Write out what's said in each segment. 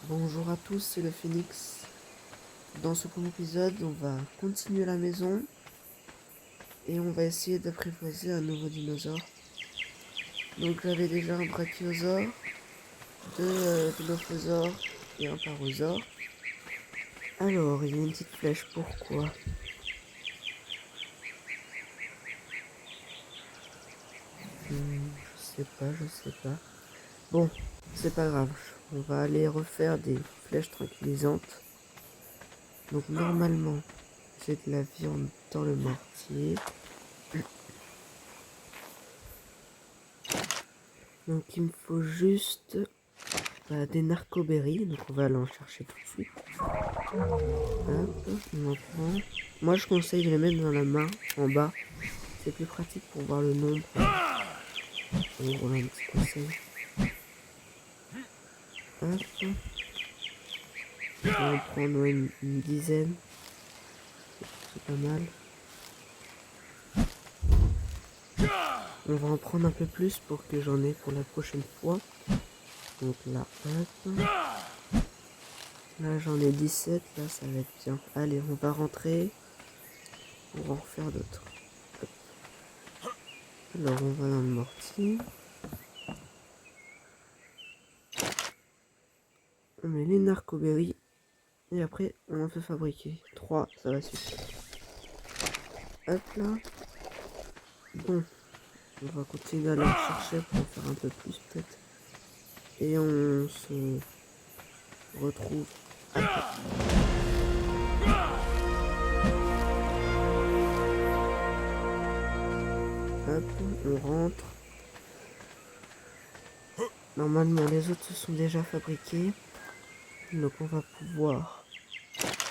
Bonjour à tous, c'est le Phoenix. Dans ce premier épisode, on va continuer la maison et on va essayer d'apprivoiser un nouveau dinosaure. Donc j'avais déjà un brachiosaure, deux dilophosaures et un parosaure. Alors, il y a une petite flèche, pourquoi? Je sais pas. Bon, c'est pas grave, on va aller refaire des flèches tranquillisantes. Donc normalement, j'ai de la viande dans le mortier. Donc il me faut juste des narcoberries, donc on va aller en chercher tout de suite. Hop, on en prend. Moi je conseille de les mettre dans la main, en bas. C'est plus pratique pour voir le nombre. Donc voilà un petit conseil. Hop. On va en prendre une dizaine. C'est pas mal. On va en prendre un peu plus pour que j'en ai pour la prochaine fois. Donc là, hop. Là j'en ai 17, là ça va être bien. Allez, on va rentrer pour en refaire d'autres. Alors on va dans le mortier. On met les narcoberries. Et après on en fait fabriquer. 3, ça va suffire. Hop là. Bon. On va continuer à aller en chercher pour en faire un peu plus peut-être. Et on se retrouve après. Hop, on rentre. Normalement les autres se sont déjà fabriqués. Donc on va pouvoir...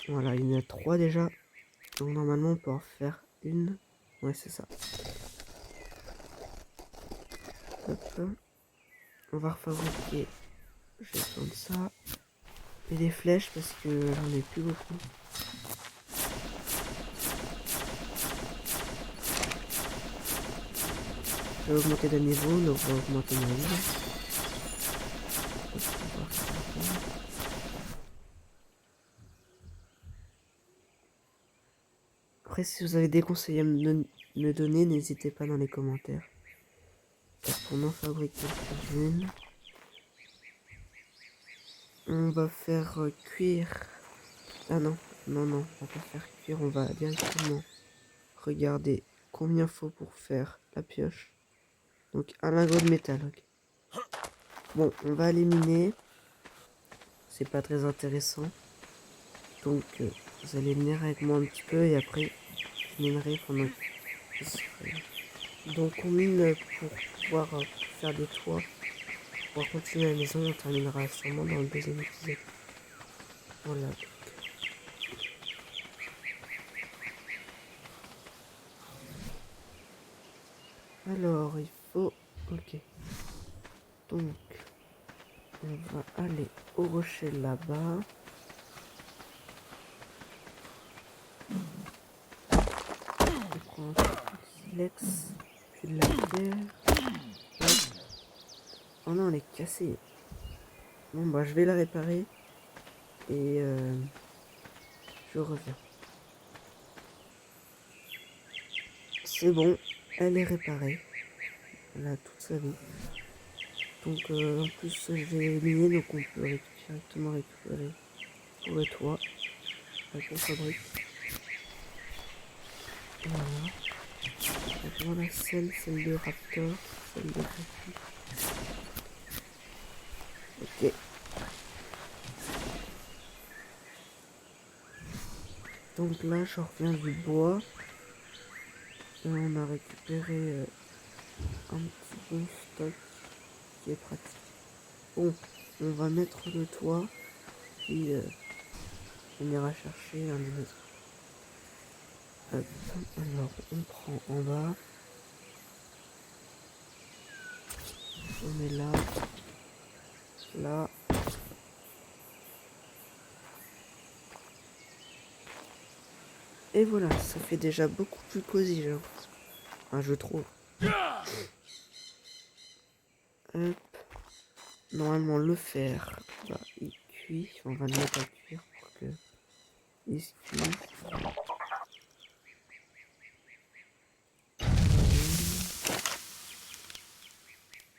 Voilà, il y en a 3 déjà. Donc normalement on peut en faire une. Ouais, c'est ça. Hop. On va refabriquer. J'ai besoin de ça. Et des flèches parce que j'en ai plus beaucoup. Je vais augmenter de niveau, donc on va augmenter ma vie. Après, si vous avez des conseils à me donner, n'hésitez pas dans les commentaires. Pour en fabriquer une. On va faire cuire. Ah non, non, non, on va pas faire cuire, on va directement regarder combien faut pour faire la pioche. Donc un lingot de métal, ok. Bon, on va éliminer. C'est pas très intéressant. Donc vous allez venir avec moi un petit peu et après je minerai pendant que je serai. Donc on mine pour pouvoir faire des toits. Pour continuer la maison, on terminera sûrement dans le deuxième épisode. Voilà. Alors il faut... Ok. Donc on va aller au rocher là-bas. On prend un petit silex, puis de la pierre. Hop. Oh non, elle est cassée. Bon bah je vais la réparer. Et je reviens. C'est bon, elle est réparée. Elle a toute sa vie. Donc en plus j'ai miné, donc on peut directement récupérer pour le toit. Avec on fabrique. Voilà. Donc voilà, celle de Raptor, celle de Griffy. Ok. Donc là je reviens du bois. Et on a récupéré un petit bon stock qui est pratique. Bon, on va mettre le toit, puis on ira chercher un dinosaure. Hop, alors on prend en bas. On est là. Là. Et voilà, ça fait déjà beaucoup plus cosy, j'ai l'impression. Enfin, je trouve. Hop. Normalement, le fer va y cuit. On va le mettre à cuire pour que il se cuise.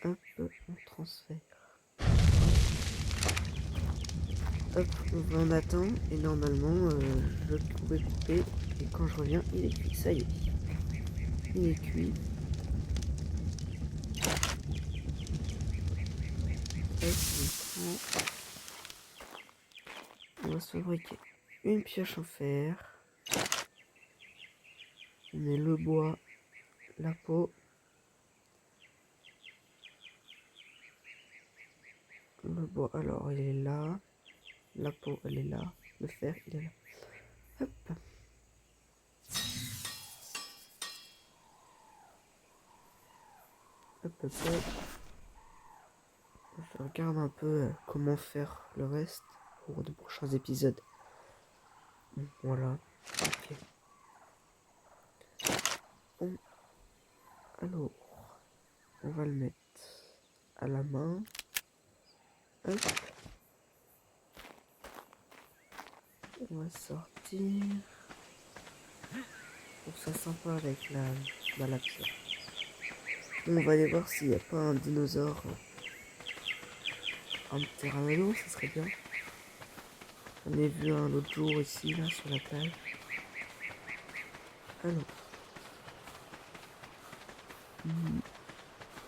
Hop, on transfère. Hop, on attend et normalement je pouvais couper et quand je reviens il est cuit, ça y est. Il est cuit. Hop, on va se fabriquer une pioche en fer. On met le bois, la peau. Le bois, alors il est là. La peau, elle est là. Le fer, il est là. Hop. Hop, hop, hop. Je regarde un peu comment faire le reste pour de prochains épisodes. Voilà. Ok. Alors, on va le mettre à la main. Hop. On va sortir. Pour que ça sympa avec la pierre. On va aller voir s'il n'y a pas un dinosaure. Un pteranodon, ça serait bien. J'en ai vu un l'autre jour ici, là, sur la plage. Alors.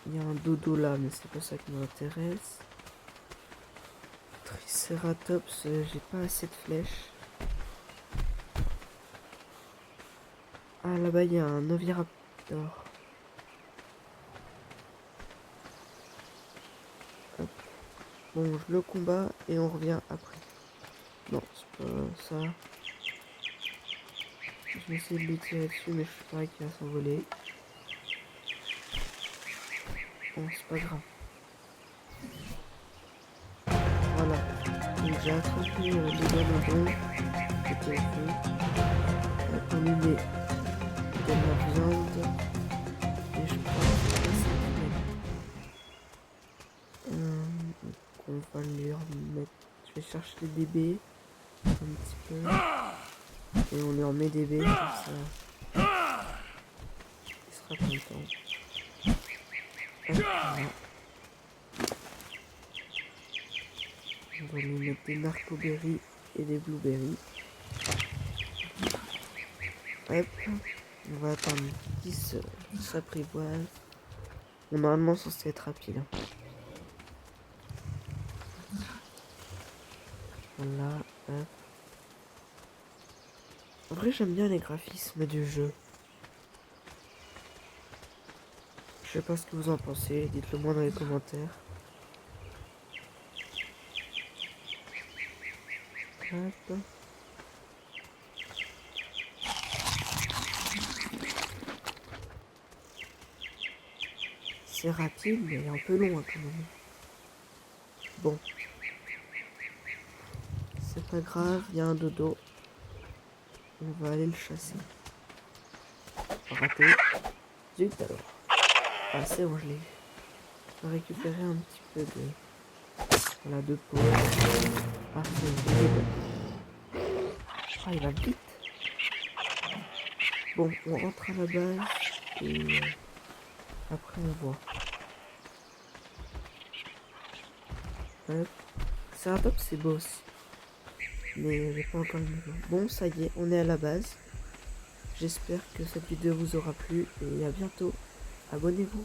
Il y a un dodo là, mais c'est pas ça qui m'intéresse. Triceratops, j'ai pas assez de flèches. Ah, là-bas, il y a un oviraptor. Hop. Bon, je le combats et on revient après. Non, c'est pas ça. Je vais essayer de lui tirer dessus, mais je suis pas qu'il va s'envoler. Bon, c'est pas grave. Voilà. Donc j'ai attrapé les bonodons. C'était au feu. On lui met de la viande. Et je crois que c'est ça. On va lui remettre. Je vais chercher les bébés. Un petit peu. Et on lui en met des baies comme ça. Il sera content. Voilà. On va lui mettre des narcoberries et des blueberries. Hop. On va attendre qu'il s'apprivoise. On est normalement censé être rapide. Voilà. Hop. En vrai, j'aime bien les graphismes du jeu. Je sais pas ce que vous en pensez. Dites-le moi dans les commentaires. Hop. C'est rapide, mais un peu long hein, quand même. Bon. C'est pas grave, il y a un dodo. On va aller le chasser. Raté. Zut alors. Ah c'est bon, je l'ai eu. On va récupérer un petit peu de... Voilà, de peau. Ah, c'est vide. Ah, il va vite. Bon, on rentre à la base. Et après on voit. Hop. Ceratops, c'est beau aussi. Mais j'ai pas encore le niveau. Bon, ça y est, on est à la base. J'espère que cette vidéo vous aura plu et à bientôt. Abonnez-vous.